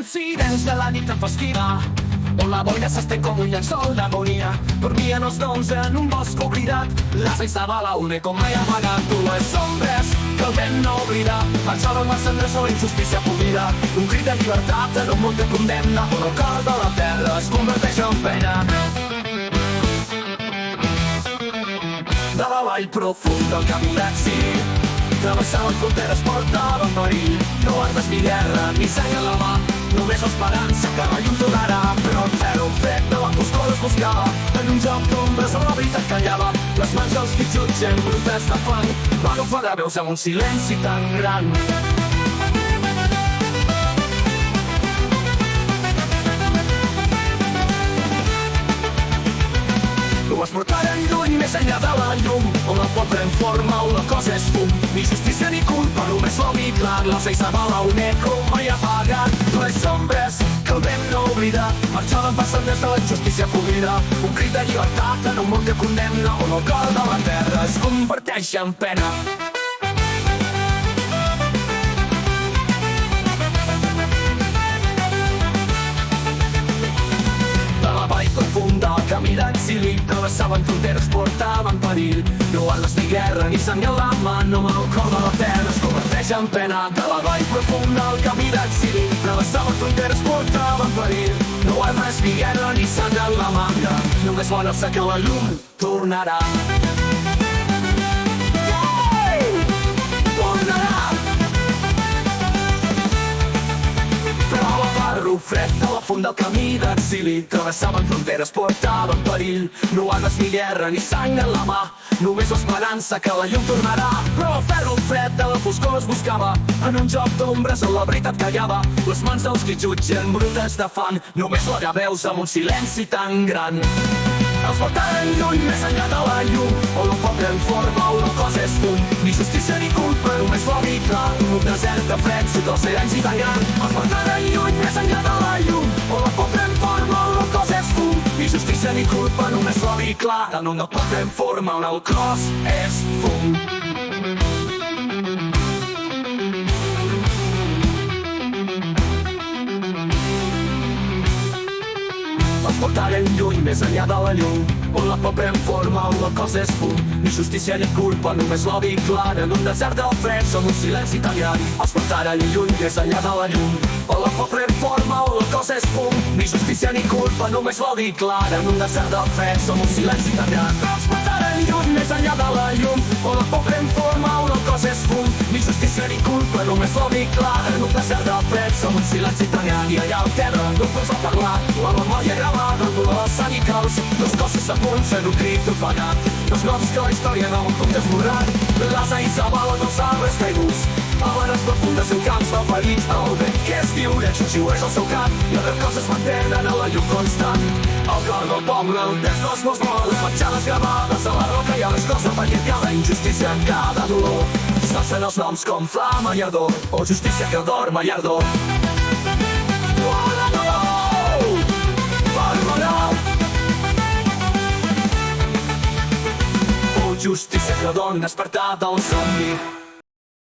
silenci de la nit enfosquida, on la boira s'estén com un llençol d'agonia. Dormien els noms en un bosc oblidat, l'asa i s'avala une com mai amagat. Dues ombres que el vent no oblida, marxaven les cendres o la injustícia polida. Un crit de llibertat en un món que condemna, on el cor de la terra es converteix en pena. De la vall profund del camí d'èxit, travessaven fronteres, portaven perill. No armes ni guerra, ni sang a la mà, només l'esperança que la llum donarà. Però el ferro fred de la foscor es buscava, en un joc d'ombres on la veritat callava. Les mans dels qui jutgen, brutes de fang, van ofegar veus amb un silenci tan gran. No es portaren lluny més enllà de la llum, on la por pren forma, on la cosa és fum. Ni justícia ni culpa, només l'odi clar, l'alça i s'avala un eco mai apagat. Les ombres que el vent no oblida, marxaven passant des de la injustícia polida. Un crit de llibertat en un món que condemna, on el cor de la terra es converteix en pena. Profunda, el camí d'exili, travessaven fronteres, portaven perill. No armes ni guerra, ni sang a la mà, no el cor de la terra es converteix en pena. De la vall profunda, el camí d'exili, travessaven fronteres, portaven perill. No armes ni guerra, ni sang a la manga, només l'anelsa que la llum tornarà. Fred de la font del camí d'exili, travessaven fronteres, portaven perill. No armes ni guerra, ni sang en la mà, només l'esperança que la llum tornarà. Però el ferro fred de la foscor es buscava, en un joc d'ombres on la veritat callava. Les mans dels qui jutgen, brutes de fang, només la veus amb un silenci tan gran. Els portaren lluny més enllà de la llum, on el foc pren forma, on la cosa és fum. Ni justícia ni culpa, només l'odi clar, un desert de fred sota els anys i tan gran. Els portaren lluny més enllà de la llum, on el foc pren forma, on la cosa és fum. Ni justícia ni culpa, només l'odi clar, en un el foc pren forma, on el cos és fum. Els portaren lluny més enllà de la llum, on la por pren forma, on la cosa és fum. Ni justícia ni culpa, només l'odi clar, en un desert del fred som un silenci tallat. Els portaren lluny més enllà de la llum, on la por pren forma, on la cosa és fum. Ni justícia ni culpa, només l'odi clar, en un desert del fred som un silenci tallat. Els portaren lluny més enllà de la llum, on la por pren forma, on la cosa és fum. Ni justícia ni culpa, només l'odi clar, en un desert del fred som un silenci tallat. I allà al terra no pots parlar, la memòria gravada, el dolor, el sang i caos, dos cossos a punt fent un crit ofegat. Dos noms que la història no pot desborrar, l'asa i s'avala dels arbres caiguts, a les profundes en camps del ferits. El vent que és viure xiu-xiueja el seu cap, i les coses mantenen a la llum constant. El cor del poble, des dels meus modes, petjades gravades a la roca, i a l'escorça perquè cada injustícia en cada dolor s'alcen els noms com flama i ardor, o justícia que dorm i ardor. Justícia que dona despertar del somni.